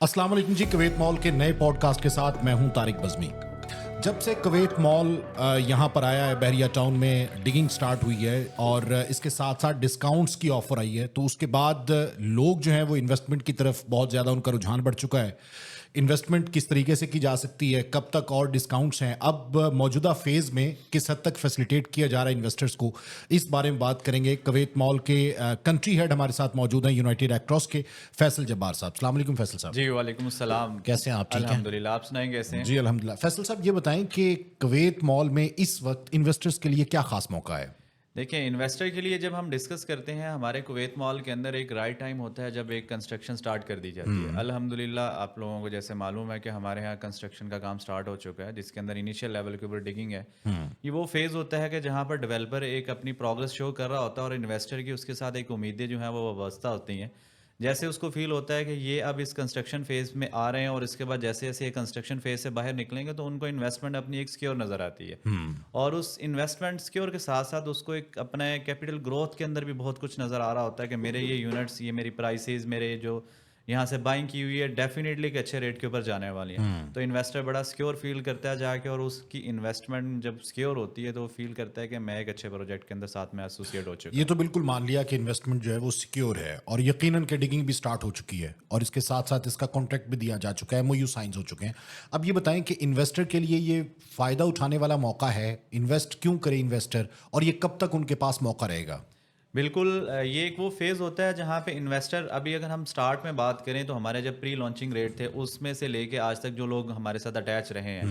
अस्सलाम वालेकुम जी। Kuwait mall के नए पॉडकास्ट के साथ मैं हूं तारिक बज़मी। जब से कुवैत मॉल यहाँ पर आया है, बहरिया टाउन में डिगिंग स्टार्ट हुई है और इसके साथ साथ डिस्काउंट्स की ऑफ़र आई है, तो उसके बाद लोग जो हैं वो इन्वेस्टमेंट की तरफ बहुत ज़्यादा उनका रुझान बढ़ चुका है। इन्वेस्टमेंट किस तरीके से की जा सकती है, कब तक और डिस्काउंट्स हैं, अब मौजूदा फेज़ में किस हद तक फैसिलिटेट किया जा रहा है इन्वेस्टर्स को, इस बारे में बात करेंगे। कुवैत मॉल के कंट्री हेड हमारे साथ मौजूद हैं यूनाइटेड एक्रॉस के फैसल जब्बार साहब। अस्सलाम वालेकुम फैसल साहब। जी वालेकुम अस्सलाम। कैसे हैं आप? ठीक हैं? अल्हम्दुलिल्लाह, आप सुनाएं कैसे हैं? जी अल्हम्दुलिल्लाह। फैसल साहब ये बताएं कि कुवैत मॉल में इस वक्त इन्वेस्टर्स के लिए क्या खास मौका है? देखिए, इन्वेस्टर के लिए जब हम डिस्कस करते हैं, हमारे कुवैत मॉल के अंदर एक राइट टाइम होता है जब एक कंस्ट्रक्शन स्टार्ट कर दी जाती है। अल्हम्दुलिल्लाह, आप लोगों को जैसे मालूम है कि हमारे यहाँ कंस्ट्रक्शन का काम स्टार्ट हो चुका है, जिसके अंदर इनिशियल लेवल के ऊपर डिगिंग है। ये वो फेज़ होता है कि जहाँ पर डेवलपर एक अपनी प्रोग्रेस शो कर रहा होता है और इन्वेस्टर की उसके साथ एक उम्मीदें जो हैं वो वाबस्ता होती हैं। जैसे उसको फील होता है कि ये अब इस कंस्ट्रक्शन फेज़ में आ रहे हैं और इसके बाद जैसे-जैसे ये कंस्ट्रक्शन फेज़ से बाहर निकलेंगे तो उनको इन्वेस्टमेंट अपनी एक सिक्योर नज़र आती है। और उस इन्वेस्टमेंट सिक्योर के साथ-साथ उसको एक अपने कैपिटल ग्रोथ के अंदर भी बहुत कुछ नज़र आ रहा होता है कि मेरे ये यूनिट्स, ये मेरी प्राइसेज़, मेरे जो यहाँ से बाइंग की हुई है डेफ़िनेटली एक अच्छे रेट के ऊपर जाने वाली हैं। तो इन्वेस्टर बड़ा सिक्योर फ़ील करता है जाके, और उसकी इन्वेस्टमेंट जब सिक्योर होती है तो वो फ़ील करता है कि मैं एक अच्छे प्रोजेक्ट के अंदर साथ में एसोसिएट हो चुका ये हूँ। तो बिल्कुल मान लिया कि इन्वेस्टमेंट जो है वो सिक्योर है और यकीनन के डिगिंग भी स्टार्ट हो चुकी है और इसके साथ साथ इसका कॉन्ट्रैक्ट भी दिया जा चुका है, एमओयू साइंस हो चुके हैं। अब ये बताएं कि इन्वेस्टर के लिए ये फ़ायदा उठाने वाला मौका है, इन्वेस्ट क्यों करे इन्वेस्टर और ये कब तक उनके पास मौका रहेगा? बिल्कुल, ये एक वो फेज़ होता है जहाँ पे इन्वेस्टर, अभी अगर हम स्टार्ट में बात करें तो हमारे जब प्री लॉन्चिंग रेट थे उसमें से लेके आज तक जो लोग हमारे साथ अटैच रहे हैं,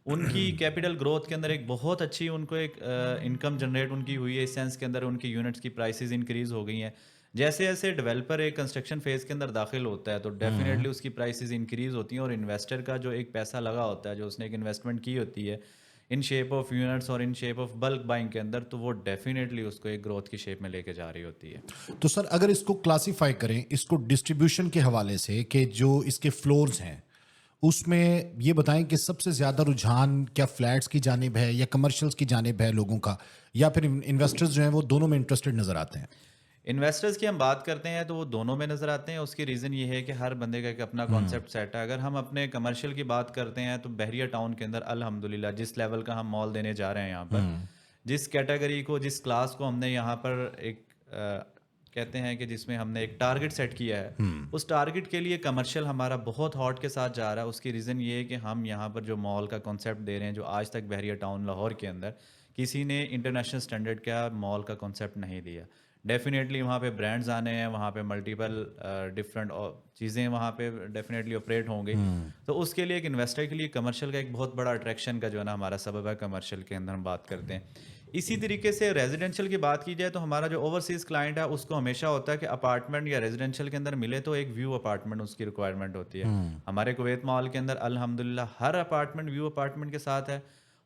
उनकी कैपिटल ग्रोथ के अंदर एक बहुत अच्छी उनको एक इनकम जनरेट उनकी हुई है, इस सेंस के अंदर उनकी यूनिट्स की प्राइसेस इंक्रीज़ हो गई हैं। जैसे-जैसे डेवलपर एक कंस्ट्रक्शन फेज़ के अंदर दाखिल होता है तो डेफ़िनेटली उसकी प्राइसेस इंक्रीज़ होती हैं, और इन्वेस्टर का जो एक पैसा लगा होता है, जो उसने एक इन्वेस्टमेंट की होती है इन शेप ऑफ यूनिट्स और in shape of bulk buying के अंदर, तो वो डेफिनेटली उसको एक ग्रोथ की शेप में लेके जा रही होती है। तो सर अगर इसको क्लासिफाई करें, इसको डिस्ट्रीब्यूशन के हवाले से कि जो इसके फ्लोर्स हैं, उसमें ये बताएं कि सबसे ज़्यादा रुझान क्या फ्लैट्स की जानिब है या कमर्शियल्स की जानिब है लोगों का, या फिर इन्वेस्टर्स जो हैं वो दोनों में इंटरेस्टेड नज़र आते हैं? इन्वेस्टर्स की हम बात करते हैं तो वो दोनों में नज़र आते हैं। उसकी रीज़न ये है कि हर बंदे का एक अपना कॉन्सेप्ट सेट है। अगर हम अपने कमर्शियल की बात करते हैं तो बहरिया टाउन के अंदर अल्हम्दुलिल्लाह जिस लेवल का हम मॉल देने जा रहे हैं यहाँ पर, जिस कैटेगरी को, जिस क्लास को हमने यहाँ पर एक कहते हैं कि जिसमें हमने एक टारगेट सेट किया है, उस टारगेट के लिए कमर्शियल हमारा बहुत हॉट के साथ जा रहा है। उसकी रीज़न ये है कि हम यहाँ पर जो मॉल का कॉन्सेप्ट दे रहे हैं, जो आज तक बहरिया टाउन लाहौर के अंदर किसी ने इंटरनेशनल स्टैंडर्ड का मॉल का कॉन्सेप्ट नहीं दिया। डेफिनेटली वहाँ पे ब्रांड्स आने हैं, वहाँ पे मल्टीपल डिफरेंट चीज़ें वहाँ पे डेफिनेटली ऑपरेट होंगी। तो उसके लिए एक इन्वेस्टर के लिए कमर्शियल का एक बहुत बड़ा अट्रैक्शन का जो है ना हमारा सबब है, कमर्शियल के अंदर हम बात करते हैं। इसी तरीके से रेजिडेंशियल की बात की जाए तो हमारा जो ओवरसीज़ क्लाइंट है उसको हमेशा होता है कि अपार्टमेंट या रेजिडेंशियल के अंदर मिले तो एक व्यू अपार्टमेंट उसकी रिक्वायरमेंट होती है। हमारे कुवैत मॉल के अंदर अल्हम्दुलिल्लाह हर अपार्टमेंट व्यू अपार्टमेंट के साथ है,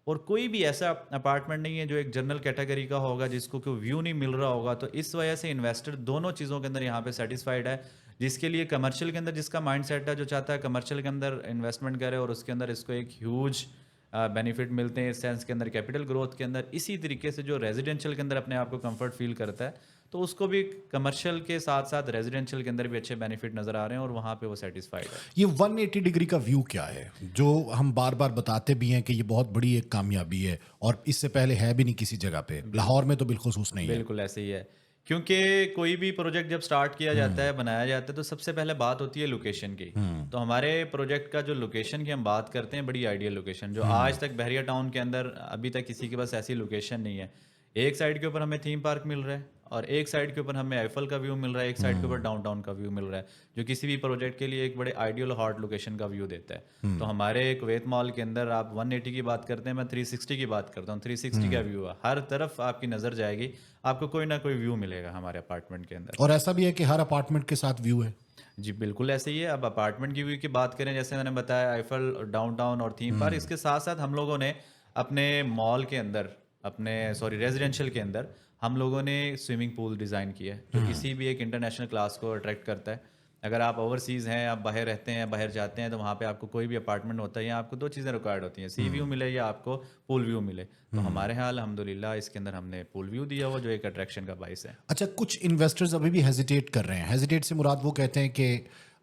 और कोई भी ऐसा अपार्टमेंट नहीं है जो एक जनरल कैटेगरी का होगा जिसको कोई व्यू नहीं मिल रहा होगा। तो इस वजह से इन्वेस्टर दोनों चीज़ों के अंदर यहाँ पे सेटिस्फाइड है। जिसके लिए कमर्शियल के अंदर जिसका माइंड सेट है, जो चाहता है कमर्शियल के अंदर इन्वेस्टमेंट करे और उसके अंदर इसको एक ह्यूज बेनिफिट मिलते हैं इस सेंस के अंदर कैपिटल ग्रोथ के अंदर। इसी तरीके से जो रेजिडेंशियल के अंदर अपने आप को कंफर्ट फील करता है तो उसको भी कमर्शियल के साथ साथ रेजिडेंशियल के अंदर भी अच्छे बेनिफिट नज़र आ रहे हैं और वहाँ पे वो सेटिस्फाइड है। ये 180 डिग्री का व्यू क्या है, जो हम बार बार बताते भी हैं कि ये बहुत बड़ी एक कामयाबी है और इससे पहले है भी नहीं किसी जगह पे, लाहौर में तो बिलखुसूस नहीं है। बिल्कुल ऐसे ही है, क्योंकि कोई भी प्रोजेक्ट जब स्टार्ट किया जाता है, बनाया जाता है, तो सबसे पहले बात होती है लोकेशन की। तो हमारे प्रोजेक्ट का जो लोकेशन की हम बात करते हैं, बड़ी आइडियल लोकेशन, जो आज तक बहरिया टाउन के अंदर अभी तक किसी के पास ऐसी लोकेशन नहीं है। एक साइड के ऊपर हमें थीम पार्क मिल रहा है और एक साइड के ऊपर हमें आईफल का व्यू मिल रहा है, एक साइड के ऊपर डाउनटाउन का व्यू मिल रहा है, जो किसी भी प्रोजेक्ट के लिए एक बड़े आइडियल हॉट लोकेशन का व्यू देता है। तो हमारे कुवैत मॉल के अंदर आप 180 की बात करते हैं, मैं 360 की बात करता हूँ। 360 का व्यू है, हर तरफ आपकी नज़र जाएगी, आपको कोई ना कोई व्यू मिलेगा हमारे अपार्टमेंट के अंदर। और ऐसा भी है कि हर अपार्टमेंट के साथ व्यू है। जी बिल्कुल ऐसे ही है। अब अपार्टमेंट की व्यू की बात करें, जैसे मैंने बताया आईफल, डाउनटाउन और थीम पार्क, इसके साथ साथ हम लोगों ने अपने मॉल के अंदर, अपने सॉरी रेजिडेंशियल के अंदर हम लोगों ने स्विमिंग पूल डिज़ाइन किया है, जो किसी भी एक इंटरनेशनल क्लास को अट्रैक्ट करता है। अगर आप ओवरसीज़ हैं, आप बाहर रहते हैं, बाहर जाते हैं, तो वहाँ पे आपको कोई भी अपार्टमेंट होता है, या आपको दो चीज़ें रिक्वायर्ड होती हैं, सी व्यू मिले या आपको पूल व्यू मिले। तो हमारे यहाँ अल्हम्दुलिल्लाह इसके अंदर हमने पूल व्यू दिया हुआ, जो एक अट्रैक्शन का बाइस है। अच्छा, कुछ इन्वेस्टर्स अभी भी हेजिटेट कर रहे हैं। हेजिटेट से मुराद वो कहते हैं कि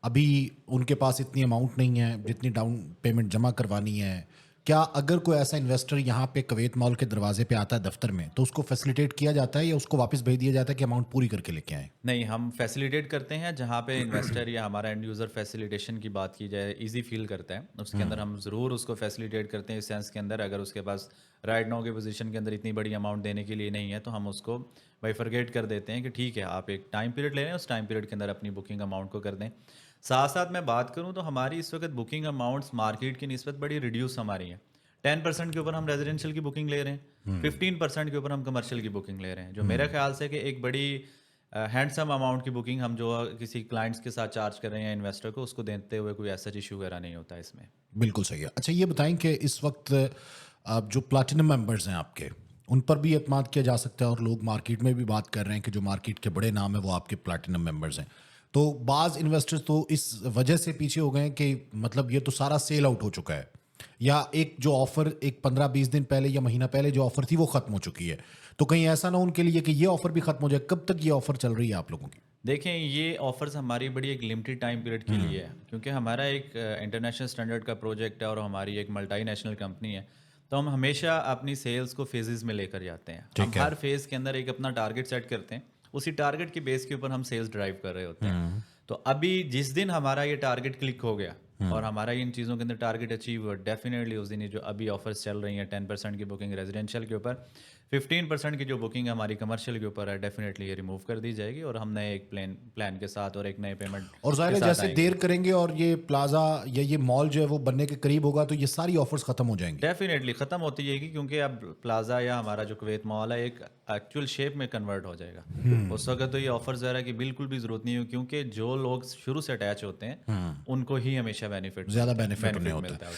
ابھی ان کے پاس اتنی اماؤنٹ نہیں ہے جتنی ڈاؤن پیمنٹ جمع کروانی ہے. کیا اگر کوئی ایسا انویسٹر یہاں پہ کویت مال کے دروازے پہ آتا ہے دفتر میں تو اس کو فیسیلیٹیٹ کیا جاتا ہے یا اس کو واپس بھیج دیا جاتا ہے کہ اماؤنٹ پوری کر کے لے کے آئیں؟ نہیں، ہم فیسیلیٹیٹ کرتے ہیں جہاں پہ انویسٹر یا ہمارا اینڈ یوزر فیسیلیٹیشن کی بات کی جائے ایزی فیل کرتا ہے، اس کے اندر ہم ضرور اس کو فیسیلیٹیٹ کرتے ہیں اس سینس کے اندر اگر اس کے پاس رائٹ ناؤ کی پوزیشن کے اندر اتنی بڑی اماؤنٹ دینے کے لیے نہیں ہے تو ہم اس کو بائیفرگیٹ کر دیتے ہیں کہ ٹھیک ہے آپ ایک ٹائم پیریڈ لے لیں، اس ٹائم پیریڈ کے اندر اپنی بکنگ اماؤنٹ کو کر دیں. ساتھ ساتھ میں بات کروں تو ہماری اس وقت بکنگ اماؤنٹس مارکیٹ کی نسبت بڑی ریڈیوس ہماری ہیں. 10% کے اوپر ہم ریزیڈینشیل کی بکنگ لے رہے ہیں، 15% کے اوپر ہم کمرشل کی بکنگ لے رہے ہیں، جو میرے خیال سے کہ ایک بڑی ہینڈسم اماؤنٹ کی بکنگ ہم جو کسی کلائنٹس کے ساتھ چارج کر رہے ہیں انویسٹر کو، اس کو دیتے ہوئے کوئی ایسا ایشو وغیرہ نہیں ہوتا اس میں. بالکل صحیح ہے. اچھا یہ بتائیں کہ اس وقت جو پلاٹینم ممبرز ہیں آپ کے ان پر بھی اعتماد کیا جا سکتا ہے اور لوگ مارکیٹ میں بھی بات کر رہے ہیں کہ جو مارکیٹ کے بڑے نام ہیں وہ آپ کے پلاٹینم ممبرز ہیں. تو بعض انویسٹرز تو اس وجہ سے پیچھے ہو گئے ہیں کہ مطلب یہ تو سارا سیل آؤٹ ہو چکا ہے یا ایک جو آفر ایک 15-20 دن پہلے یا مہینہ پہلے جو آفر تھی وہ ختم ہو چکی ہے. تو کہیں ایسا نہ ہو ان کے لیے کہ یہ آفر بھی ختم ہو جائے. کب تک یہ آفر چل رہی ہے آپ لوگوں کی؟ دیکھیں یہ آفرز ہماری بڑی ایک لمیٹڈ ٹائم پیریڈ کے لیے ہے کیونکہ ہمارا ایک انٹرنیشنل اسٹینڈرڈ کا پروجیکٹ ہے اور ہماری ایک ملٹی نیشنل کمپنی ہے، تو ہم ہمیشہ اپنی سیلز کو فیزز میں لے کر جاتے ہیں. ہم ہر فیز کے اندر ایک اپنا ٹارگٹ سیٹ کرتے ہیں، اسی ٹارگٹ کی بیس کے اوپر ہم سیلز ڈرائیو کر رہے ہوتے ہیں. تو ابھی جس دن ہمارا یہ ٹارگٹ کلک ہو گیا اور ہمارا ان چیزوں کے اندر ٹارگٹ اچیو ہوا، ڈیفینیٹلی اس دن جو ابھی آفرز چل رہی ہیں 10% کی بکنگ ریزیڈینشیل کے اوپر، 15% کی جو بکنگ ہماری کمرشل کے اوپر ہے، ڈیفینیٹلی یہ ریموو کر دی جائے گی اور ہم نئے ایک پلان کے ساتھ اور ایک نئے پیمنٹ اور ظاہر ہے جیسے دیر کریں گے اور یہ پلازا یا یہ مال جو ہے وہ بننے کے قریب ہوگا تو یہ ساری آفرز ختم ہو جائیں گی. ڈیفینیٹلی ختم ہوتی جائے گی کیونکہ اب پلازا یا ہمارا جو کویت مال ہے ایک ایکچوئل شیپ میں کنورٹ ہو جائے گا. اس وقت تو یہ آفرز وغیرہ کی بالکل بھی ضرورت نہیں ہو کیونکہ جو لوگ شروع سے اٹیچ ہوتے ہیں ان کو ہی ہمیشہ زیادہ بینیفٹ انہیں ہوتا ہے. ملتا ہے.